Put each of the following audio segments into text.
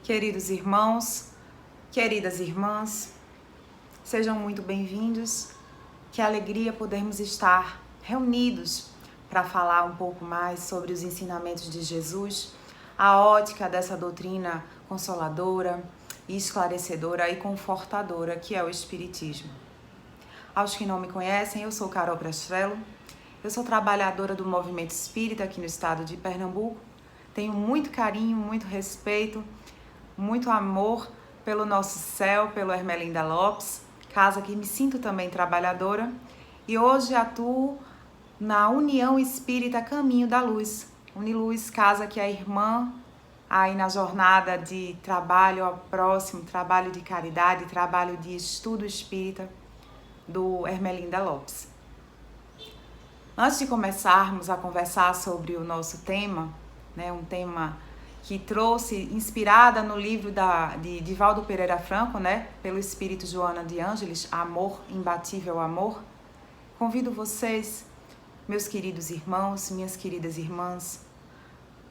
Queridos irmãos, queridas irmãs, sejam muito bem-vindos. Que alegria podermos estar reunidos para falar um pouco mais sobre os ensinamentos de Jesus, a ótica dessa doutrina consoladora, esclarecedora e confortadora que é o Espiritismo. Aos que não me conhecem, eu sou Carol Prestrello, eu sou trabalhadora do movimento espírita aqui no estado de Pernambuco, tenho muito carinho, muito respeito, muito amor pelo nosso céu, pelo Ermelinda Lopes, casa que me sinto também trabalhadora, e hoje atuo na União Espírita Caminho da Luz, Uniluz, casa que é irmã aí na jornada de trabalho ao próximo, trabalho de caridade, trabalho de estudo espírita do Ermelinda Lopes. Antes de começarmos a conversar sobre o nosso tema, um tema que trouxe, inspirada no livro de Divaldo Pereira Franco, pelo Espírito Joana de Ângeles, Amor, Imbatível Amor, convido vocês, meus queridos irmãos, minhas queridas irmãs,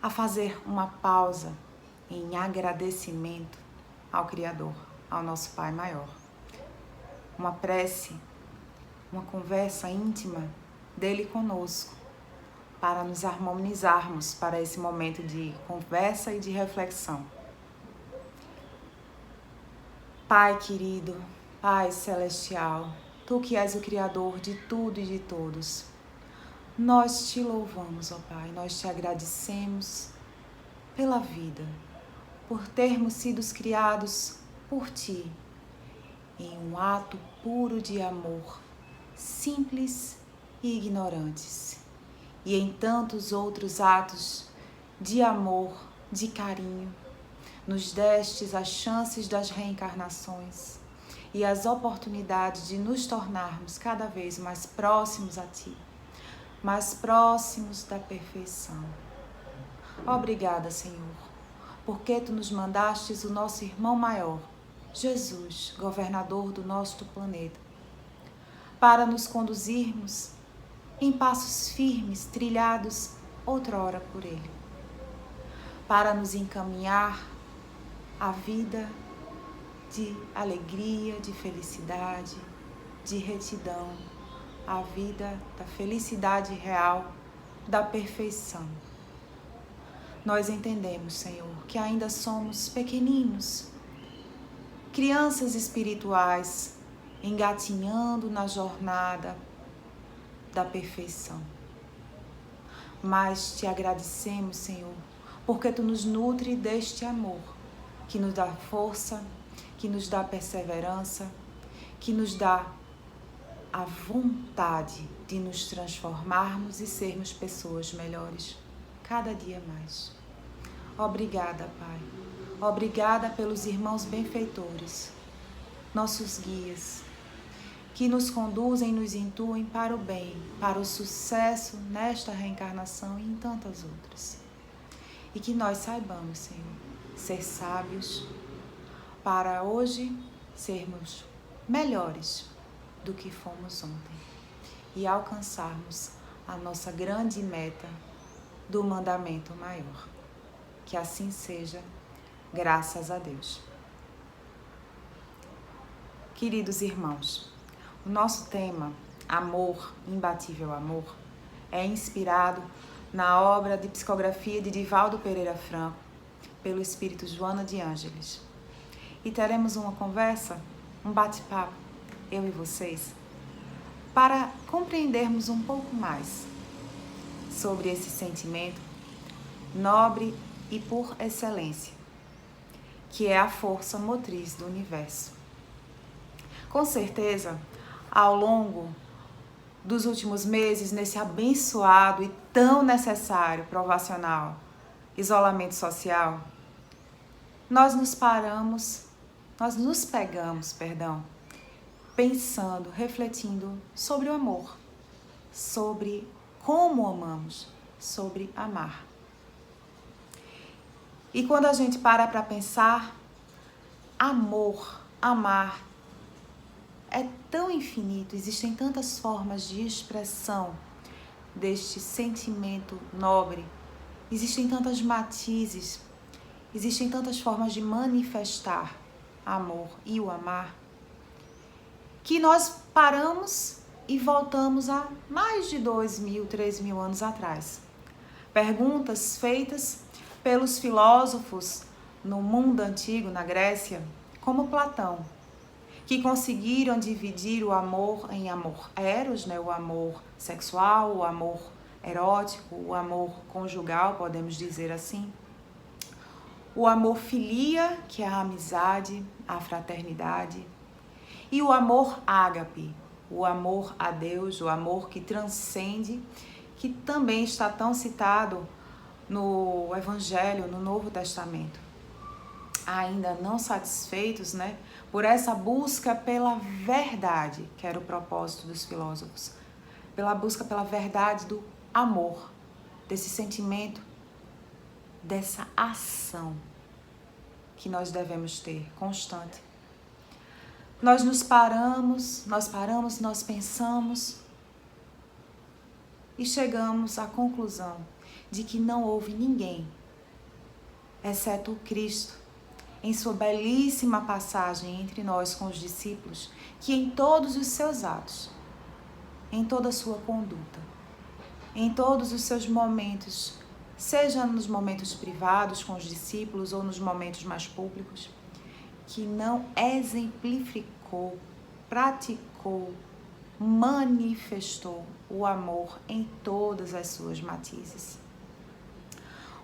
a fazer uma pausa em agradecimento ao Criador, ao nosso Pai Maior. Uma prece, uma conversa íntima dele conosco, para nos harmonizarmos para esse momento de conversa e de reflexão. Pai querido, Pai celestial, Tu que és o Criador de tudo e de todos, nós te louvamos, ó Pai, nós te agradecemos pela vida, por termos sido criados por Ti, em um ato puro de amor, simples e ignorantes, e em tantos outros atos de amor, de carinho, nos destes as chances das reencarnações e as oportunidades de nos tornarmos cada vez mais próximos a Ti, mais próximos da perfeição. Obrigada, Senhor, porque Tu nos mandastes o nosso irmão maior, Jesus, governador do nosso planeta, para nos conduzirmos em passos firmes, trilhados outrora por Ele, para nos encaminhar à vida de alegria, de felicidade, de retidão, a vida da felicidade real, da perfeição. Nós entendemos, Senhor, que ainda somos pequeninos, crianças espirituais, engatinhando na jornada da perfeição. Mas te agradecemos, Senhor, porque Tu nos nutre deste amor, que nos dá força, que nos dá perseverança, que nos dá a vontade de nos transformarmos e sermos pessoas melhores, cada dia mais. Obrigada, Pai. Obrigada pelos irmãos benfeitores, nossos guias, que nos conduzem e nos intuem para o bem, para o sucesso nesta reencarnação e em tantas outras. E que nós saibamos, Senhor, ser sábios para hoje sermos melhores do que fomos ontem e alcançarmos a nossa grande meta do mandamento maior. Que assim seja, graças a Deus. Queridos irmãos, o nosso tema, Amor, Imbatível Amor, é inspirado na obra de psicografia de Divaldo Pereira Franco, pelo Espírito Joana de Ângeles. E teremos uma conversa, um bate-papo, eu e vocês, para compreendermos um pouco mais sobre esse sentimento nobre e por excelência, que é a força motriz do universo. Com certeza, ao longo dos últimos meses, nesse abençoado e tão necessário provacional isolamento social, nós nos pegamos, pensando, refletindo sobre o amor, sobre como amamos, sobre amar. E quando a gente para pensar, amar, é tão infinito, existem tantas formas de expressão deste sentimento nobre, existem tantos matizes Existem tantas formas de manifestar amor e o amar, que nós paramos e voltamos a mais de 2.000, 3.000 anos atrás. Perguntas feitas pelos filósofos no mundo antigo, na Grécia, como Platão, que conseguiram dividir o amor em amor eros, o amor sexual, o amor erótico, o amor conjugal, podemos dizer assim, o amor filia, que é a amizade, a fraternidade, e o amor ágape, o amor a Deus, o amor que transcende, que também está tão citado no Evangelho, no Novo Testamento. Ainda não satisfeitos, por essa busca pela verdade, que era o propósito dos filósofos, pela busca pela verdade do amor, desse sentimento, dessa ação que nós devemos ter constante. Nós paramos, nós pensamos e chegamos à conclusão de que não houve ninguém, exceto o Cristo, em sua belíssima passagem entre nós com os discípulos, que em todos os seus atos, em toda a sua conduta, em todos os seus momentos, seja nos momentos privados com os discípulos ou nos momentos mais públicos, que não exemplificou, praticou, manifestou o amor em todas as suas matizes.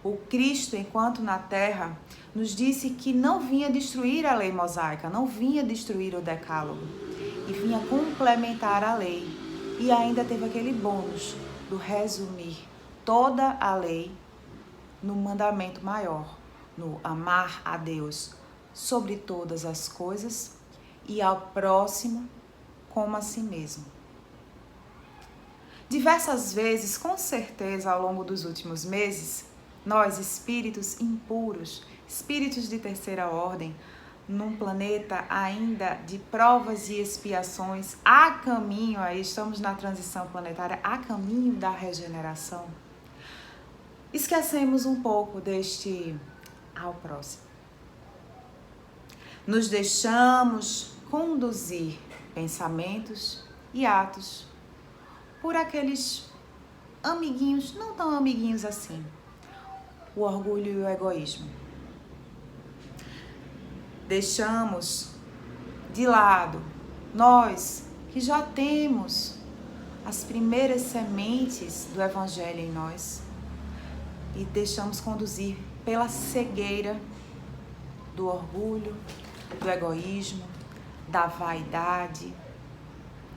O Cristo, enquanto na terra, nos disse que não vinha destruir a lei mosaica, não vinha destruir o decálogo, e vinha complementar a lei. E ainda teve aquele bônus do resumir toda a lei no mandamento maior, no amar a Deus sobre todas as coisas e ao próximo como a si mesmo. Diversas vezes, com certeza, ao longo dos últimos meses, nós, espíritos impuros, espíritos de terceira ordem, num planeta ainda de provas e expiações, a caminho, aí estamos na transição planetária, a caminho da regeneração, esquecemos um pouco deste ao próximo. Nos deixamos conduzir pensamentos e atos por aqueles amiguinhos, não tão amiguinhos assim, o orgulho e o egoísmo. Deixamos de lado nós que já temos as primeiras sementes do Evangelho em nós e deixamos conduzir pela cegueira do orgulho, do egoísmo, da vaidade,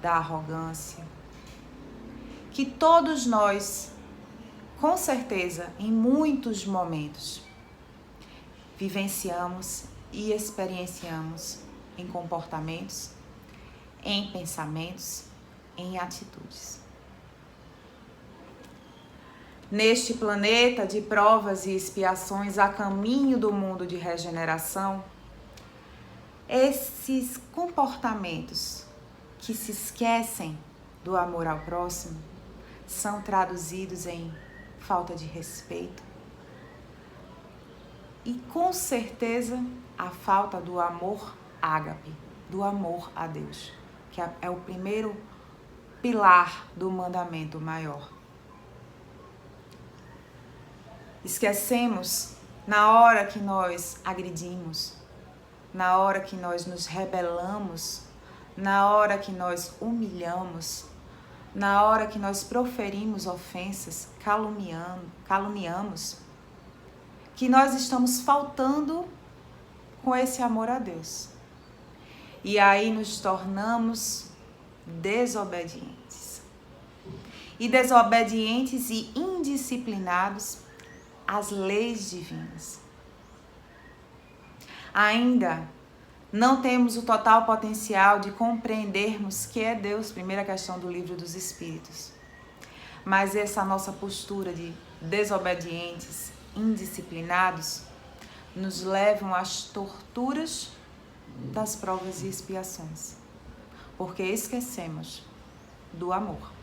da arrogância, que todos nós, com certeza, em muitos momentos, vivenciamos e experienciamos em comportamentos, em pensamentos, em atitudes. Neste planeta de provas e expiações a caminho do mundo de regeneração, esses comportamentos que se esquecem do amor ao próximo são traduzidos em falta de respeito e, com certeza, a falta do amor ágape, do amor a Deus, que é o primeiro pilar do mandamento maior. Esquecemos na hora que nós agredimos, na hora que nós nos rebelamos, na hora que nós humilhamos, na hora que nós proferimos ofensas, caluniamos, que nós estamos faltando com esse amor a Deus. E aí nos tornamos desobedientes. E desobedientes e indisciplinados às leis divinas. Ainda não temos o total potencial de compreendermos que é Deus, primeira questão do Livro dos Espíritos. Mas essa nossa postura de desobedientes, indisciplinados, nos levam às torturas das provas e expiações, porque esquecemos do amor.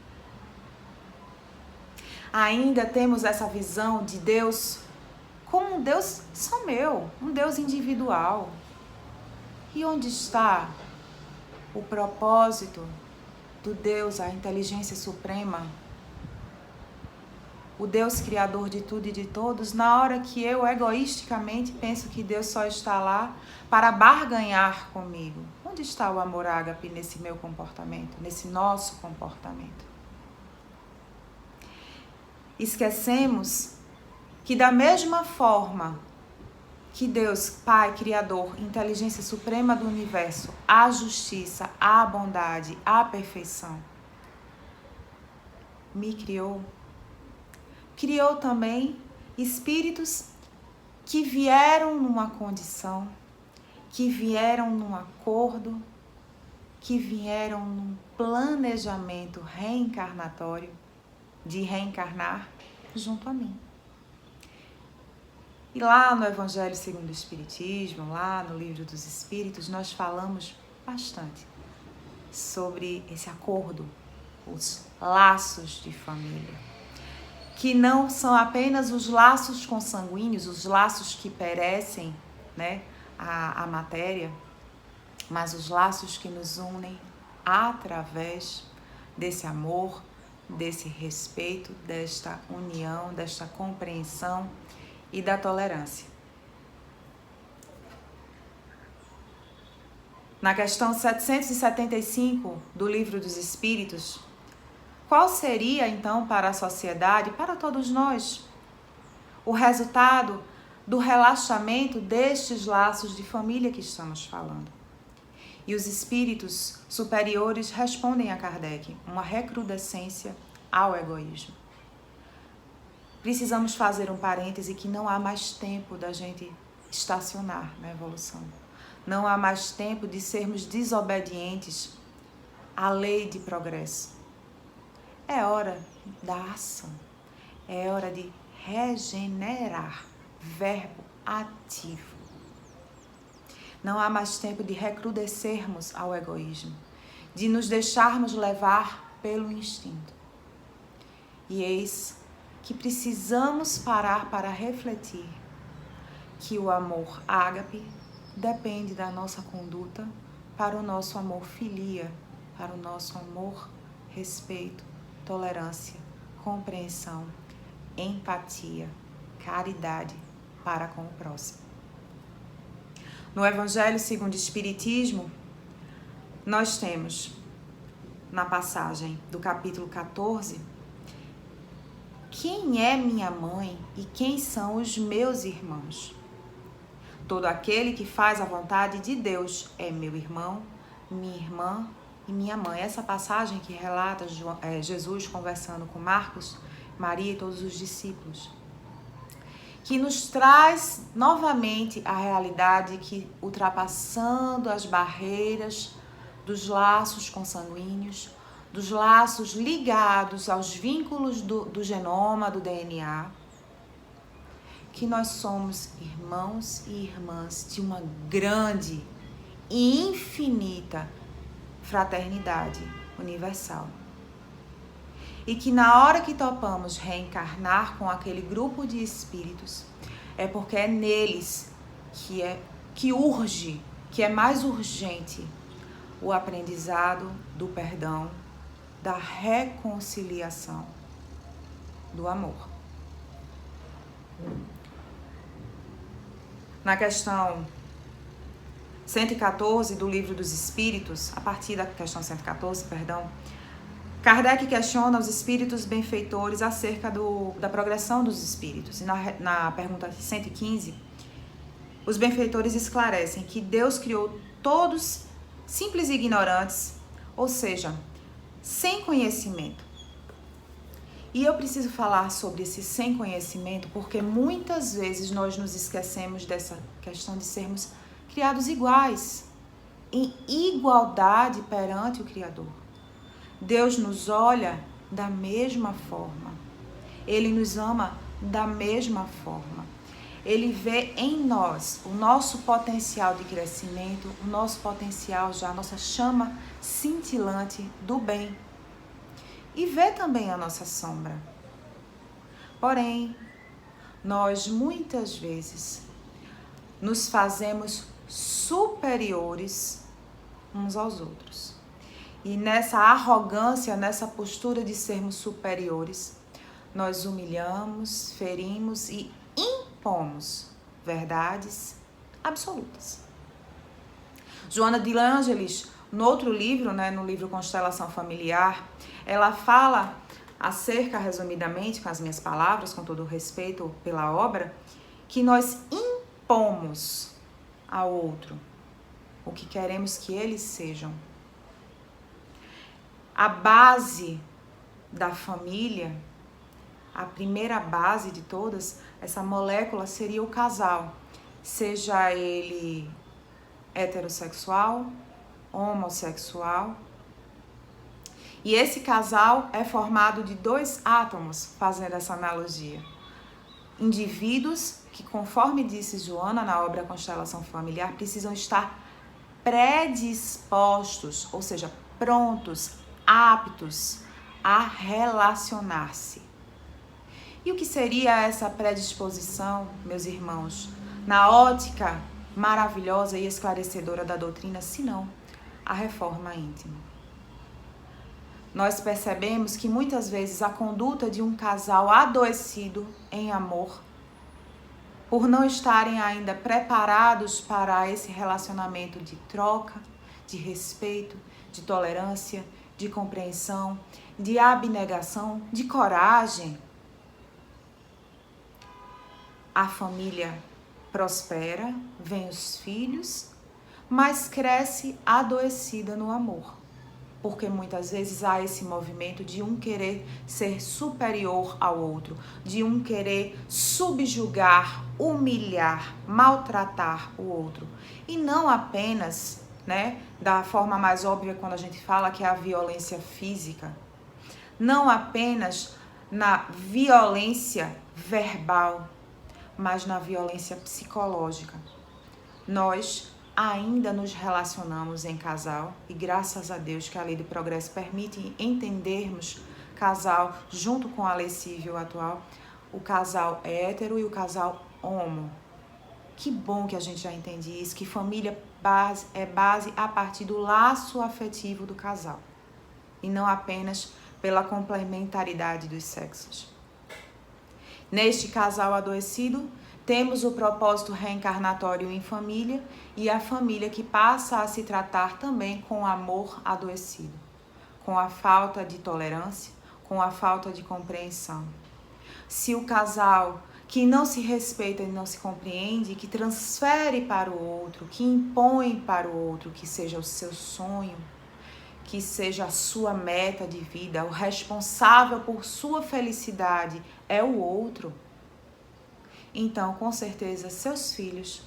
Ainda temos essa visão de Deus como um Deus só meu, um Deus individual. E onde está o propósito do Deus, a inteligência suprema, o Deus criador de tudo e de todos, na hora que eu egoisticamente penso que Deus só está lá para barganhar comigo? Onde está o amor ágape nesse meu comportamento, nesse nosso comportamento? Esquecemos que da mesma forma que Deus, Pai, Criador, inteligência suprema do universo, a justiça, a bondade, a perfeição, me criou, criou também espíritos que vieram numa condição, que vieram num acordo, que vieram num planejamento reencarnatório, de reencarnar junto a mim. E lá no Evangelho segundo o Espiritismo, lá no Livro dos Espíritos, nós falamos bastante sobre esse acordo, os laços de família, que não são apenas os laços consanguíneos, os laços que perecem, né, a matéria, mas os laços que nos unem através desse amor, desse respeito, desta união, desta compreensão e da tolerância. Na questão 775 do Livro dos Espíritos, qual seria então para a sociedade, para todos nós, o resultado do relaxamento destes laços de família que estamos falando? E os espíritos superiores respondem a Kardec: uma recrudescência ao egoísmo. Precisamos fazer um parêntese que não há mais tempo da gente estacionar na evolução. Não há mais tempo de sermos desobedientes à lei de progresso. É hora da ação. É hora de regenerar. Verbo ativo. Não há mais tempo de recrudescermos ao egoísmo, de nos deixarmos levar pelo instinto. E eis que precisamos parar para refletir que o amor ágape depende da nossa conduta para o nosso amor filia, para o nosso amor, respeito, tolerância, compreensão, empatia, caridade para com o próximo. No Evangelho segundo o Espiritismo, nós temos, na passagem do capítulo 14, quem é minha mãe e quem são os meus irmãos? Todo aquele que faz a vontade de Deus é meu irmão, minha irmã e minha mãe. Essa passagem que relata Jesus conversando com Marcos, Maria e todos os discípulos, que nos traz novamente a realidade que, ultrapassando as barreiras dos laços consanguíneos, dos laços ligados aos vínculos do genoma, do DNA, que nós somos irmãos e irmãs de uma grande e infinita fraternidade universal. E que na hora que topamos reencarnar com aquele grupo de espíritos, é porque é neles que urge, que é mais urgente o aprendizado do perdão, da reconciliação, do amor. Na questão 114 do Livro dos Espíritos, a partir da questão 114, Kardec questiona os espíritos benfeitores acerca da progressão dos espíritos. E na pergunta 115, os benfeitores esclarecem que Deus criou todos simples e ignorantes, ou seja, sem conhecimento. E eu preciso falar sobre esse sem conhecimento porque muitas vezes nós nos esquecemos dessa questão de sermos criados iguais, em igualdade perante o Criador. Deus nos olha da mesma forma. Ele nos ama da mesma forma. Ele vê em nós o nosso potencial de crescimento, o nosso potencial já, a nossa chama cintilante do bem. E vê também a nossa sombra. Porém, nós muitas vezes nos fazemos superiores uns aos outros. E nessa arrogância, nessa postura de sermos superiores, nós humilhamos, ferimos e impomos verdades absolutas. Joana de Ângeles, no outro livro, no livro Constelação Familiar, ela fala acerca, resumidamente, com as minhas palavras, com todo o respeito pela obra, que nós impomos ao outro o que queremos que eles sejam. A base da família, a primeira base de todas, essa molécula seria o casal, seja ele heterossexual, homossexual. E esse casal é formado de 2 átomos, fazendo essa analogia. Indivíduos que, conforme disse Joana na obra Constelação Familiar, precisam estar predispostos, ou seja, prontos, aptos a relacionar-se. E o que seria essa predisposição, meus irmãos, na ótica maravilhosa e esclarecedora da doutrina, senão a reforma íntima? Nós percebemos que muitas vezes a conduta de um casal adoecido em amor, por não estarem ainda preparados para esse relacionamento de troca, de respeito, de tolerância, de compreensão, de abnegação, de coragem, a família prospera, vem os filhos, mas cresce adoecida no amor. Porque muitas vezes há esse movimento de um querer ser superior ao outro, de um querer subjugar, humilhar, maltratar o outro. E não apenas, da forma mais óbvia quando a gente fala que é a violência física. Não apenas na violência verbal, mas na violência psicológica. Nós ainda nos relacionamos em casal e graças a Deus que a lei do progresso permite entendermos casal junto com a lei civil atual, o casal hétero e o casal homo. Que bom que a gente já entende isso, que família é base a partir do laço afetivo do casal e não apenas pela complementaridade dos sexos. Neste casal adoecido, temos o propósito reencarnatório em família e a família que passa a se tratar também com amor adoecido, com a falta de tolerância, com a falta de compreensão. Se o casal que não se respeita e não se compreende, que transfere para o outro, que impõe para o outro que seja o seu sonho, que seja a sua meta de vida, o responsável por sua felicidade é o outro, então, com certeza, seus filhos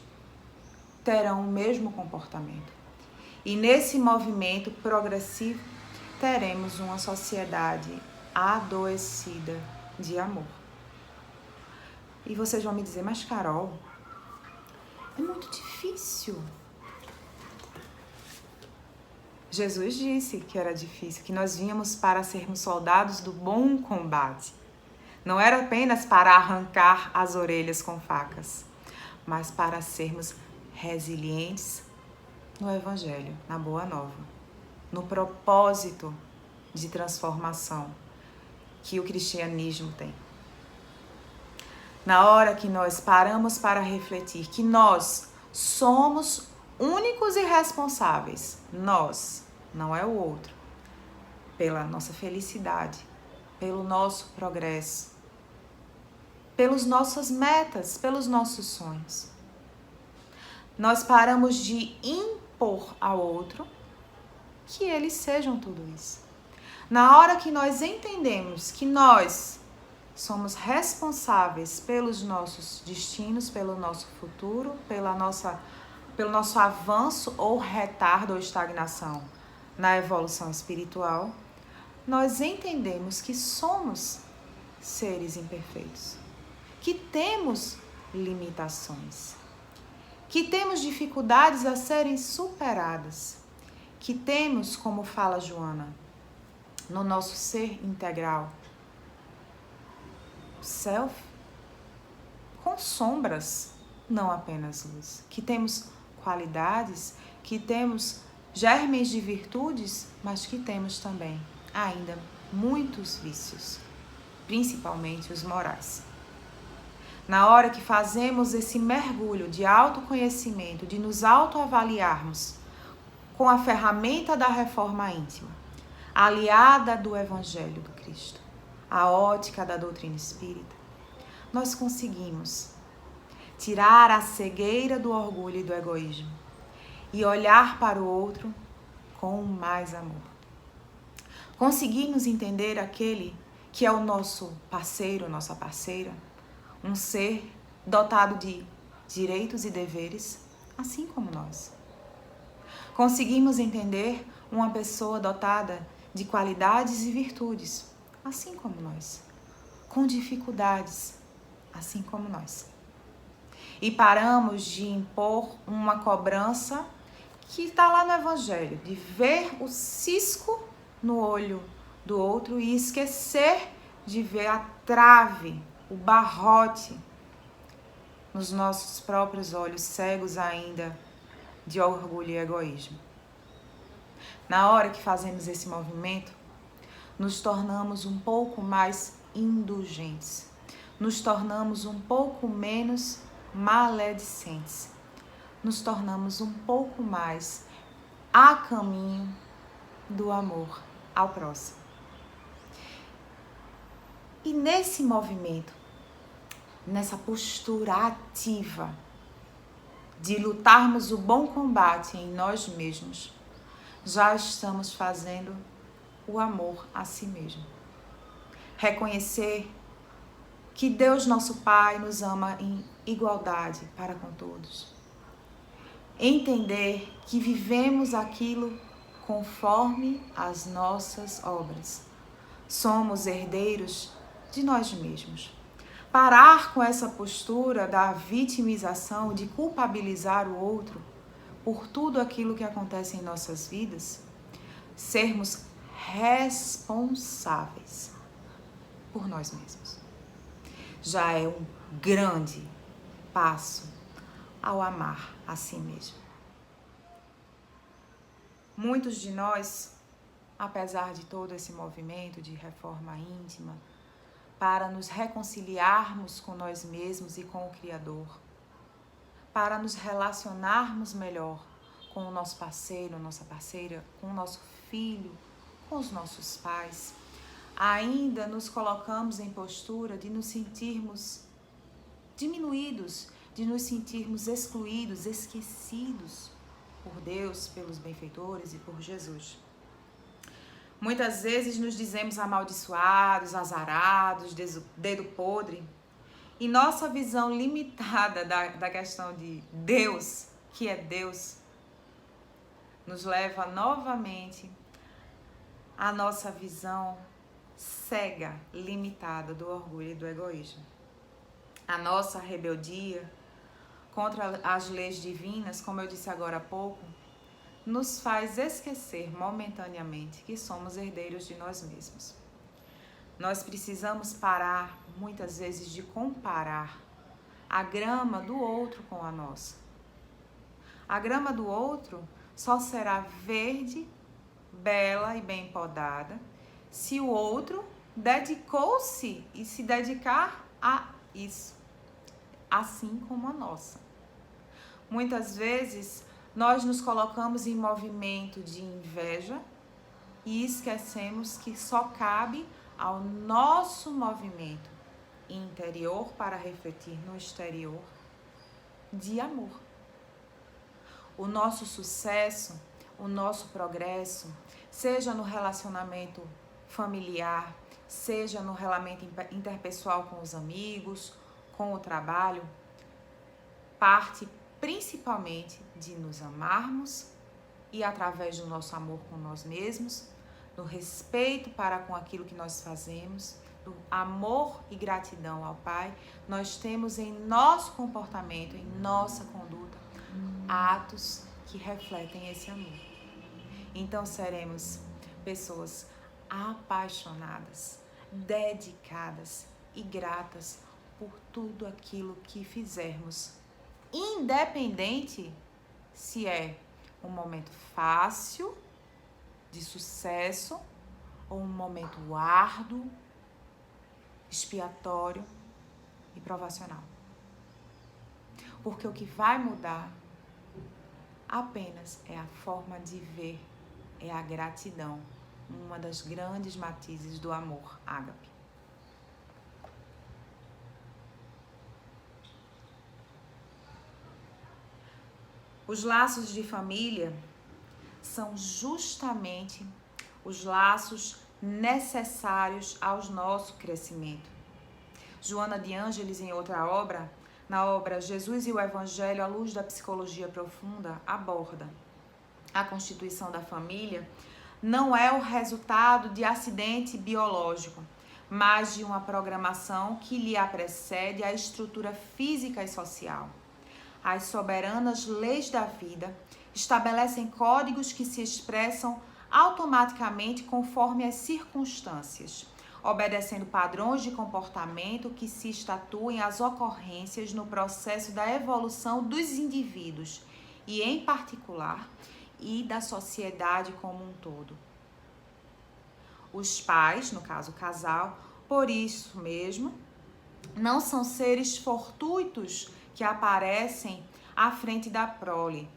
terão o mesmo comportamento. E nesse movimento progressivo, teremos uma sociedade adoecida de amor. E vocês vão me dizer, mas Carol, é muito difícil. Jesus disse que era difícil, que nós vínhamos para sermos soldados do bom combate. Não era apenas para arrancar as orelhas com facas, mas para sermos resilientes no Evangelho, na Boa Nova, no propósito de transformação que o cristianismo tem. Na hora que nós paramos para refletir que nós somos únicos e responsáveis, nós, não é o outro, pela nossa felicidade, pelo nosso progresso, pelas nossas metas, pelos nossos sonhos. Nós paramos de impor ao outro que eles sejam tudo isso. Na hora que nós entendemos que nós somos responsáveis pelos nossos destinos, pelo nosso futuro, pelo nosso avanço ou retardo ou estagnação na evolução espiritual, nós entendemos que somos seres imperfeitos, que temos limitações, que temos dificuldades a serem superadas, que temos, como fala Joana, no nosso ser integral, self, com sombras, não apenas luz. Que temos qualidades, que temos germes de virtudes, mas que temos também ainda muitos vícios, principalmente os morais. Na hora que fazemos esse mergulho de autoconhecimento, de nos autoavaliarmos com a ferramenta da reforma íntima, aliada do Evangelho do Cristo, a ótica da doutrina espírita, nós conseguimos tirar a cegueira do orgulho e do egoísmo e olhar para o outro com mais amor. Conseguimos entender aquele que é o nosso parceiro, nossa parceira, um ser dotado de direitos e deveres, assim como nós. Conseguimos entender uma pessoa dotada de qualidades e virtudes, assim como nós, com dificuldades, assim como nós. E paramos de impor uma cobrança que está lá no Evangelho, de ver o cisco no olho do outro e esquecer de ver a trave, o barrote nos nossos próprios olhos cegos ainda de orgulho e egoísmo. Na hora que fazemos esse movimento, nos tornamos um pouco mais indulgentes, nos tornamos um pouco menos maledicentes, nos tornamos um pouco mais a caminho do amor ao próximo. E nesse movimento, nessa postura ativa de lutarmos o bom combate em nós mesmos, já estamos fazendo o amor a si mesmo. Reconhecer que Deus, nosso Pai, nos ama em igualdade para com todos. Entender que vivemos aquilo conforme as nossas obras. Somos herdeiros de nós mesmos. Parar com essa postura da vitimização, de culpabilizar o outro por tudo aquilo que acontece em nossas vidas, sermos responsáveis por nós mesmos. Já é um grande passo ao amar a si mesmo. Muitos de nós, apesar de todo esse movimento de reforma íntima, para nos reconciliarmos com nós mesmos e com o Criador, para nos relacionarmos melhor com o nosso parceiro, nossa parceira, com o nosso filho, com os nossos pais, ainda nos colocamos em postura de nos sentirmos diminuídos, de nos sentirmos excluídos, esquecidos por Deus, pelos benfeitores e por Jesus. Muitas vezes nos dizemos amaldiçoados, azarados, dedo podre, e nossa visão limitada da questão de Deus, que é Deus, nos leva novamente à nossa visão cega, limitada do orgulho e do egoísmo. A nossa rebeldia contra as leis divinas, como eu disse agora há pouco, nos faz esquecer momentaneamente que somos herdeiros de nós mesmos. Nós precisamos parar, muitas vezes, de comparar a grama do outro com a nossa. A grama do outro só será verde, bela e bem podada se o outro dedicou-se e se dedicar a isso, assim como a nossa. Muitas vezes nós nos colocamos em movimento de inveja e esquecemos que só cabe ao nosso movimento interior para refletir no exterior de amor. O nosso sucesso, o nosso progresso, seja no relacionamento familiar, seja no relacionamento interpessoal com os amigos, com o trabalho, parte principalmente de nos amarmos e, através do nosso amor com nós mesmos, no respeito para com aquilo que nós fazemos, do amor e gratidão ao Pai, nós temos em nosso comportamento, em nossa conduta, atos que refletem esse amor. Então seremos pessoas apaixonadas, dedicadas e gratas por tudo aquilo que fizermos, independente se é um momento fácil, de sucesso, ou um momento árduo, expiatório e provacional. Porque o que vai mudar apenas é a forma de ver, é a gratidão, uma das grandes matizes do amor ágape. Os laços de família são justamente os laços necessários ao nosso crescimento. Joana de Ângeles, em outra obra, na obra Jesus e o Evangelho à Luz da Psicologia Profunda, aborda a constituição da família não é o resultado de acidente biológico, mas de uma programação que lhe precede a estrutura física e social. As soberanas leis da vida estabelecem códigos que se expressam automaticamente conforme as circunstâncias, obedecendo padrões de comportamento que se estatuem às ocorrências no processo da evolução dos indivíduos e, em particular, e da sociedade como um todo. Os pais, no caso o casal, por isso mesmo, não são seres fortuitos que aparecem à frente da prole,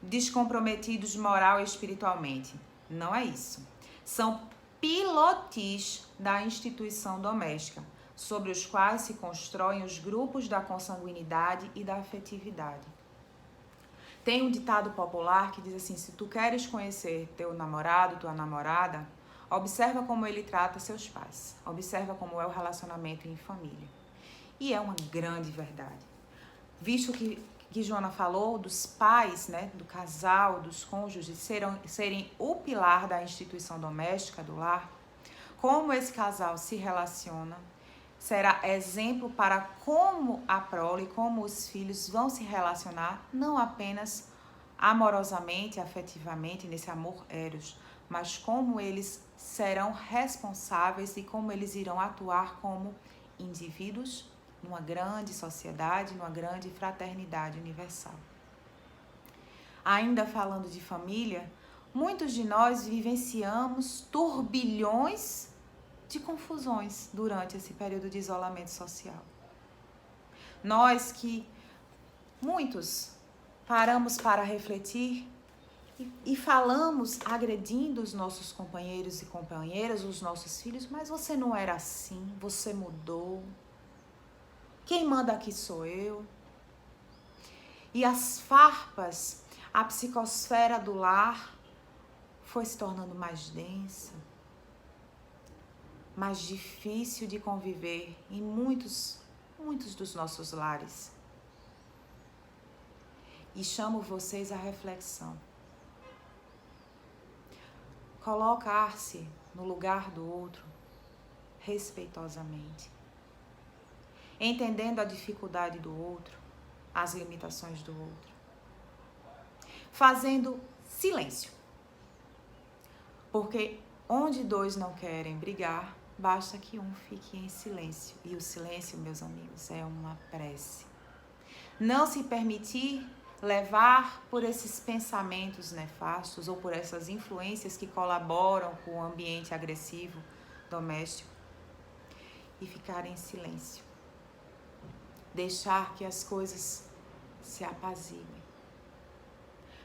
descomprometidos moral e espiritualmente. Não é isso. São pilotis da instituição doméstica, sobre os quais se constroem os grupos da consanguinidade e da afetividade. Tem um ditado popular que diz assim: se tu queres conhecer teu namorado, tua namorada, observa como ele trata seus pais, observa como é o relacionamento em família. E é uma grande verdade. Visto que Joana falou dos pais, né, do casal, dos cônjuges serem o pilar da instituição doméstica, do lar, como esse casal se relaciona, será exemplo para como a prole, como os filhos vão se relacionar, não apenas amorosamente, afetivamente, nesse amor eros, mas como eles serão responsáveis e como eles irão atuar como indivíduos numa grande sociedade, numa grande fraternidade universal. Ainda falando de família, muitos de nós vivenciamos turbilhões de confusões durante esse período de isolamento social. Nós que, muitos, paramos para refletir e falamos agredindo os nossos companheiros e companheiras, os nossos filhos, mas você não era assim, você mudou. Quem manda aqui sou eu. E as farpas, a psicosfera do lar foi se tornando mais densa, mais difícil de conviver em muitos dos nossos lares. E chamo vocês à reflexão. Colocar-se no lugar do outro respeitosamente, entendendo a dificuldade do outro, as limitações do outro, fazendo silêncio. Porque onde dois não querem brigar, basta que um fique em silêncio. E o silêncio, meus amigos, é uma prece. Não se permitir levar por esses pensamentos nefastos ou por essas influências que colaboram com o ambiente agressivo doméstico e ficar em silêncio. Deixar que as coisas se apaziguem.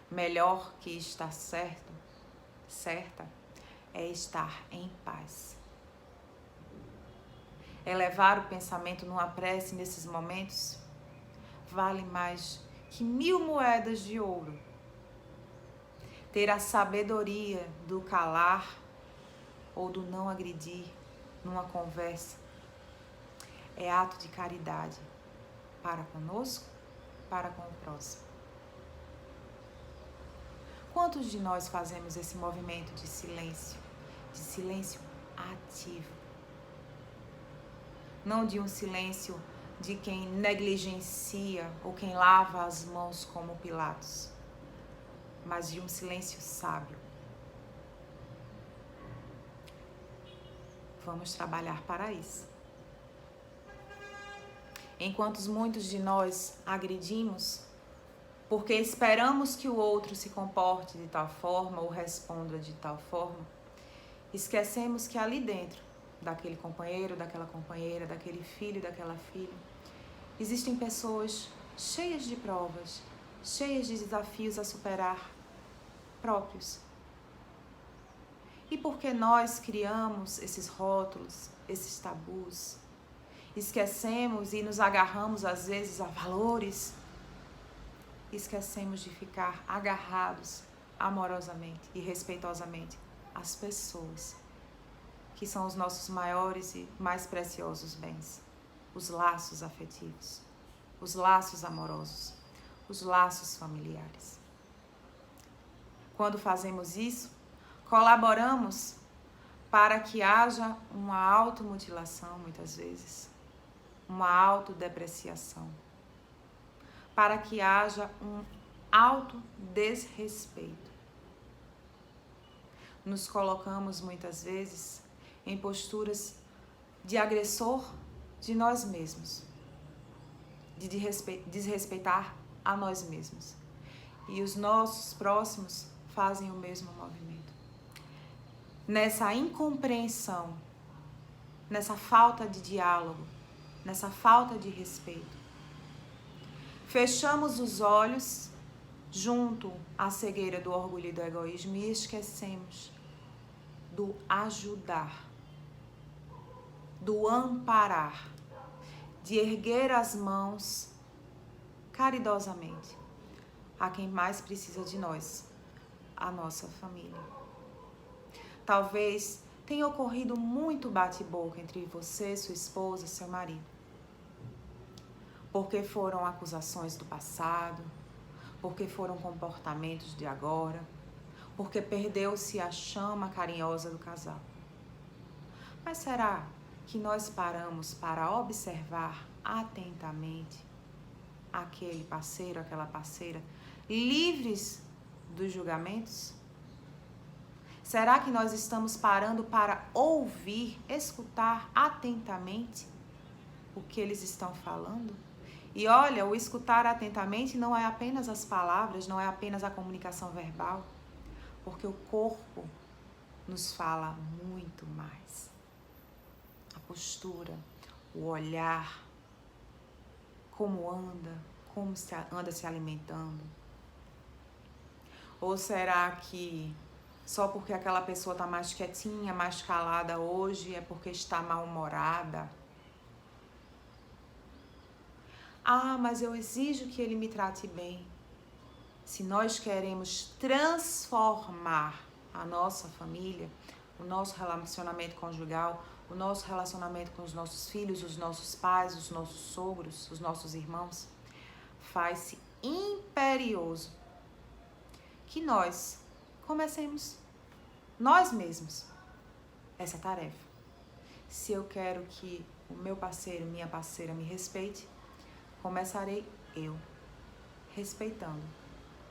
Melhor que estar certa, é estar em paz. Elevar o pensamento numa prece nesses momentos vale mais que 1000 moedas de ouro. Ter a sabedoria do calar ou do não agredir numa conversa é ato de caridade para conosco, para com o próximo. Quantos de nós fazemos esse movimento de silêncio ativo? Não de um silêncio de quem negligencia ou quem lava as mãos como Pilatos, mas de um silêncio sábio. Vamos trabalhar para isso. enquanto muitos de nós agredimos, porque esperamos que o outro se comporte de tal forma ou responda de tal forma, esquecemos que ali dentro daquele companheiro, daquela companheira, daquele filho, daquela filha, existem pessoas cheias de provas, cheias de desafios a superar próprios. E porque nós criamos esses rótulos, esses tabus, esquecemos e nos agarramos às vezes a valores, esquecemos de ficar agarrados amorosamente e respeitosamente às pessoas, que são os nossos maiores e mais preciosos bens, os laços afetivos, os laços amorosos, os laços familiares. Quando fazemos isso, colaboramos para que haja uma automutilação, muitas vezes, uma autodepreciação, para que haja um autodesrespeito. Nos colocamos muitas vezes em posturas de agressor de nós mesmos, de desrespeitar a nós mesmos. E os nossos próximos fazem o mesmo movimento. Nessa incompreensão, nessa falta de diálogo, nessa falta de respeito, fechamos os olhos junto à cegueira do orgulho e do egoísmo e esquecemos do ajudar, do amparar, de erguer as mãos caridosamente a quem mais precisa de nós, a nossa família. Talvez tenha ocorrido muito bate-boca entre você, sua esposa, seu marido, porque foram acusações do passado, porque foram comportamentos de agora, porque perdeu-se a chama carinhosa do casal. Mas será que nós paramos para observar atentamente aquele parceiro, aquela parceira, livres dos julgamentos? Será que nós estamos parando para ouvir, escutar atentamente o que eles estão falando? E olha, o escutar atentamente não é apenas as palavras, não é apenas a comunicação verbal, porque o corpo nos fala muito mais. A postura, o olhar, como anda se alimentando. Ou será que só porque aquela pessoa está mais quietinha, mais calada hoje, é porque está mal-humorada? Ah, mas eu exijo que ele me trate bem. Se nós queremos transformar a nossa família, o nosso relacionamento conjugal, o nosso relacionamento com os nossos filhos, os nossos pais, os nossos sogros, os nossos irmãos, faz-se imperioso que nós comecemos nós mesmos essa tarefa. Se eu quero que o meu parceiro, minha parceira me respeite, começarei eu respeitando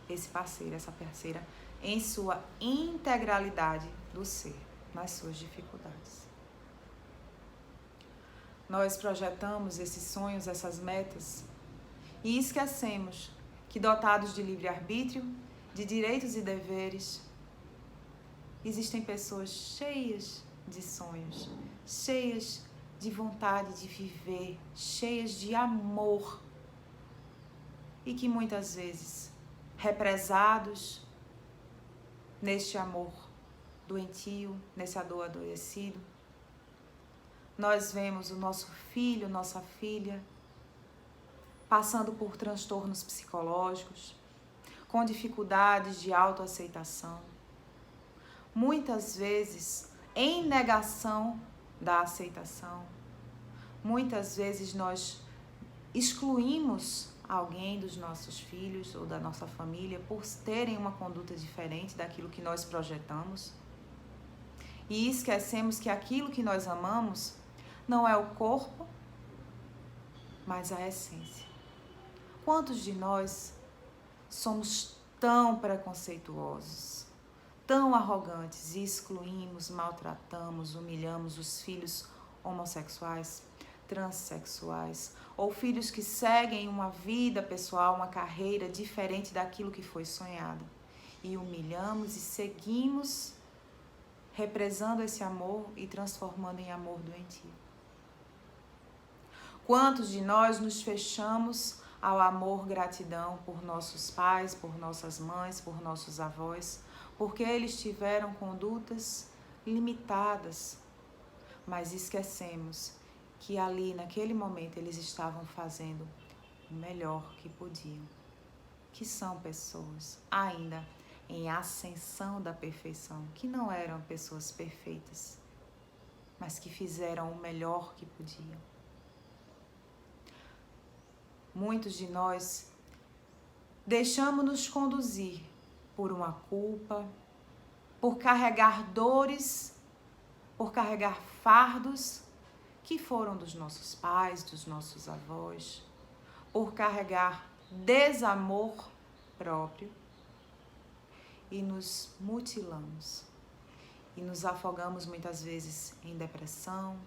esse parceiro, essa parceira em sua integralidade do ser, nas suas dificuldades. Nós projetamos esses sonhos, essas metas e esquecemos que, dotados de livre-arbítrio, de direitos e deveres, existem pessoas cheias de sonhos, cheias de vontade de viver, cheias de amor e que muitas vezes, represados neste amor doentio, nesse amor adoecido, nós vemos o nosso filho, nossa filha, passando por transtornos psicológicos, com dificuldades de autoaceitação, muitas vezes em negação da aceitação. Muitas vezes nós excluímos alguém dos nossos filhos ou da nossa família por terem uma conduta diferente daquilo que nós projetamos. E esquecemos que aquilo que nós amamos não é o corpo, mas a essência. Quantos de nós somos tão preconceituosos, tão arrogantes e excluímos, maltratamos, humilhamos os filhos homossexuais, transexuais, ou filhos que seguem uma vida pessoal, uma carreira diferente daquilo que foi sonhado. E humilhamos e seguimos represando esse amor e transformando em amor doentio. Quantos de nós nos fechamos ao amor, gratidão por nossos pais, por nossas mães, por nossos avós, porque eles tiveram condutas limitadas, mas esquecemos que ali, naquele momento, eles estavam fazendo o melhor que podiam, que são pessoas ainda em ascensão da perfeição, que não eram pessoas perfeitas, mas que fizeram o melhor que podiam. Muitos de nós deixamos-nos conduzir por uma culpa, por carregar dores, por carregar fardos que foram dos nossos pais, dos nossos avós, por carregar desamor próprio e nos mutilamos e nos afogamos muitas vezes em depressão,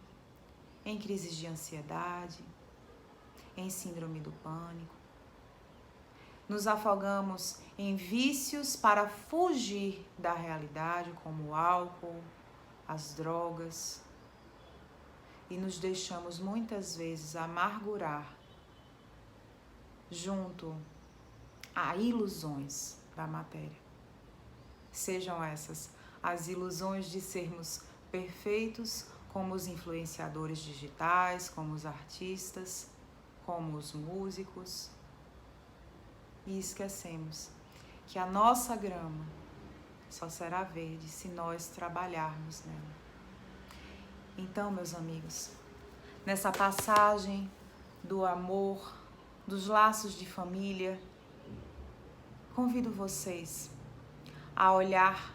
em crises de ansiedade, em síndrome do pânico. Nos afogamos em vícios para fugir da realidade, como o álcool, as drogas, e nos deixamos muitas vezes amargurar junto a ilusões da matéria. Sejam essas as ilusões de sermos perfeitos, como os influenciadores digitais, como os artistas, como os músicos, e esquecemos que a nossa grama só será verde se nós trabalharmos nela. Então, meus amigos, nessa passagem do amor, dos laços de família, convido vocês a olhar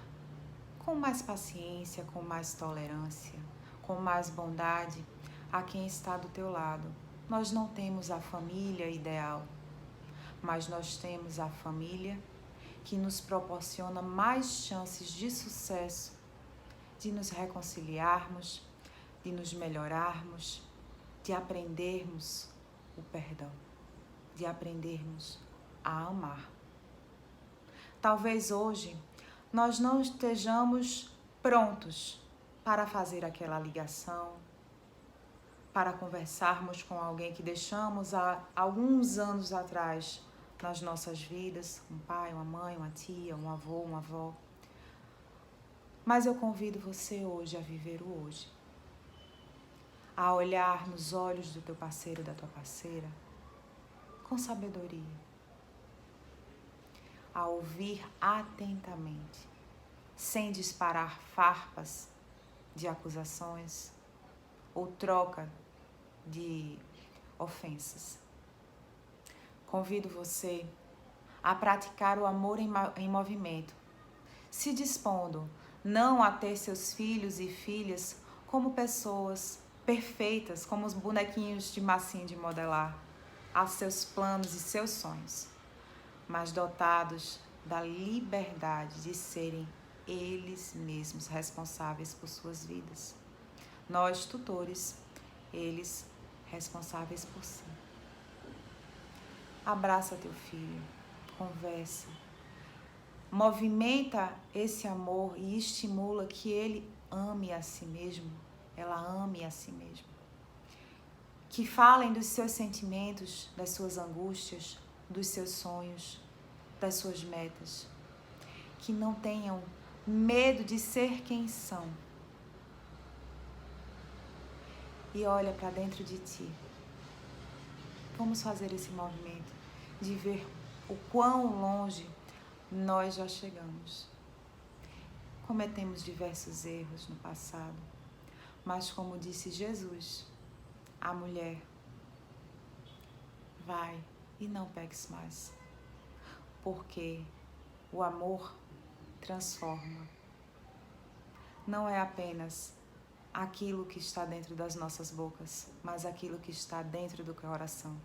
com mais paciência, com mais tolerância, com mais bondade a quem está do teu lado. Nós não temos a família ideal, mas nós temos a família que nos proporciona mais chances de sucesso, de nos reconciliarmos, de nos melhorarmos, de aprendermos o perdão, de aprendermos a amar. Talvez hoje nós não estejamos prontos para fazer aquela ligação, para conversarmos com alguém que deixamos há alguns anos atrás nas nossas vidas, um pai, uma mãe, uma tia, um avô, uma avó. Mas eu convido você hoje a viver o hoje, a olhar nos olhos do teu parceiro, da tua parceira, com sabedoria, a ouvir atentamente, sem disparar farpas de acusações ou troca de ofensas. Convido você a praticar o amor em movimento, se dispondo não a ter seus filhos e filhas como pessoas perfeitas, como os bonequinhos de massinha de modelar, a seus planos e seus sonhos, mas dotados da liberdade de serem eles mesmos responsáveis por suas vidas. Nós, tutores, eles responsáveis por si. Abraça teu filho, conversa, movimenta esse amor e estimula que ele ame a si mesmo, ela ame a si mesma. Que falem dos seus sentimentos, das suas angústias, dos seus sonhos, das suas metas. Que não tenham medo de ser quem são. E olha para dentro de ti. Vamos fazer esse movimento de ver o quão longe nós já chegamos. Cometemos diversos erros no passado, mas como disse Jesus, a mulher, vai e não peques mais, porque o amor transforma. Não é apenas aquilo que está dentro das nossas bocas, mas aquilo que está dentro do coração.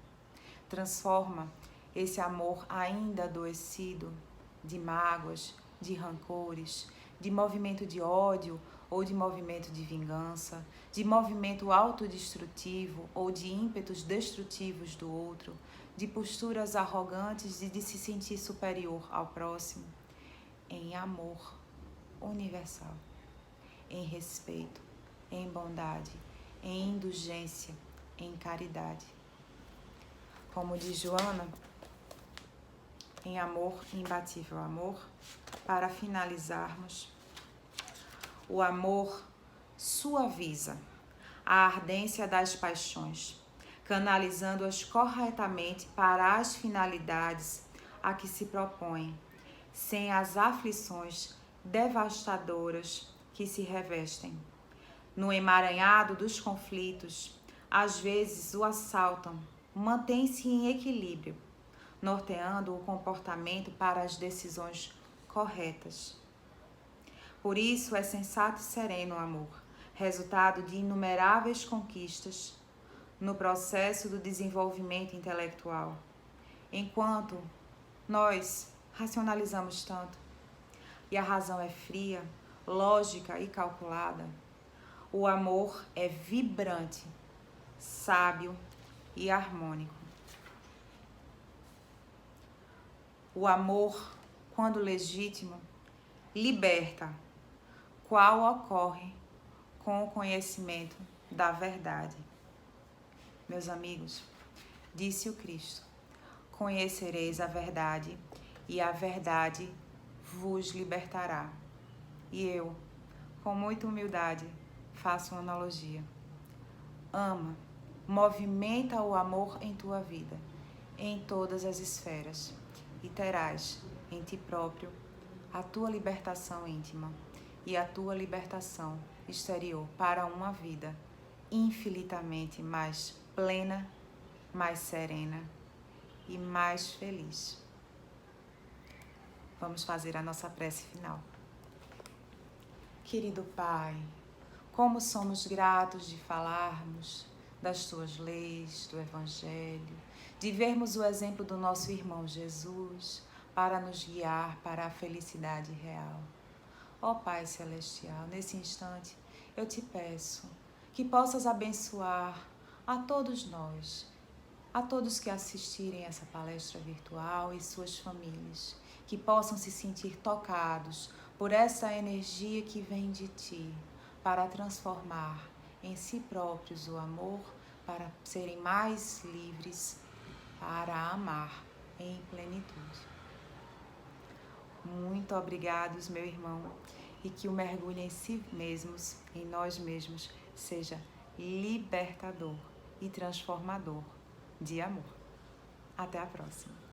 Transforma esse amor ainda adoecido de mágoas, de rancores, de movimento de ódio ou de movimento de vingança, de movimento autodestrutivo ou de ímpetos destrutivos do outro, de posturas arrogantes de se sentir superior ao próximo, em amor universal, em respeito, em bondade, em indulgência, em caridade. Como diz Joana, em amor, imbatível amor, para finalizarmos, o amor suaviza a ardência das paixões, canalizando-as corretamente para as finalidades a que se propõem, sem as aflições devastadoras que se revestem. No emaranhado dos conflitos, às vezes o assaltam, mantém-se em equilíbrio, norteando o comportamento para as decisões corretas. Por isso é sensato e sereno o amor, resultado de inumeráveis conquistas no processo do desenvolvimento intelectual. Enquanto nós racionalizamos tanto e a razão é fria, lógica e calculada, o amor é vibrante, sábio e harmônico. O amor, quando legítimo, liberta, qual ocorre com o conhecimento da verdade. Meus amigos, disse o Cristo: conhecereis a verdade e a verdade vos libertará. E eu, com muita humildade, faço uma analogia. Ama, movimenta o amor em tua vida, em todas as esferas, e terás em ti próprio a tua libertação íntima e a tua libertação exterior para uma vida infinitamente mais plena, mais serena e mais feliz. Vamos fazer a nossa prece final. Querido Pai, como somos gratos de falarmos das tuas leis, do Evangelho, de vermos o exemplo do nosso irmão Jesus para nos guiar para a felicidade real. Ó Pai Celestial, nesse instante eu te peço que possas abençoar a todos nós, a todos que assistirem essa palestra virtual e suas famílias, que possam se sentir tocados por essa energia que vem de ti, para transformar em si próprios o amor, para serem mais livres, para amar em plenitude. Muito obrigados, meu irmão, e que o mergulho em si mesmos, em nós mesmos, seja libertador e transformador de amor. Até a próxima.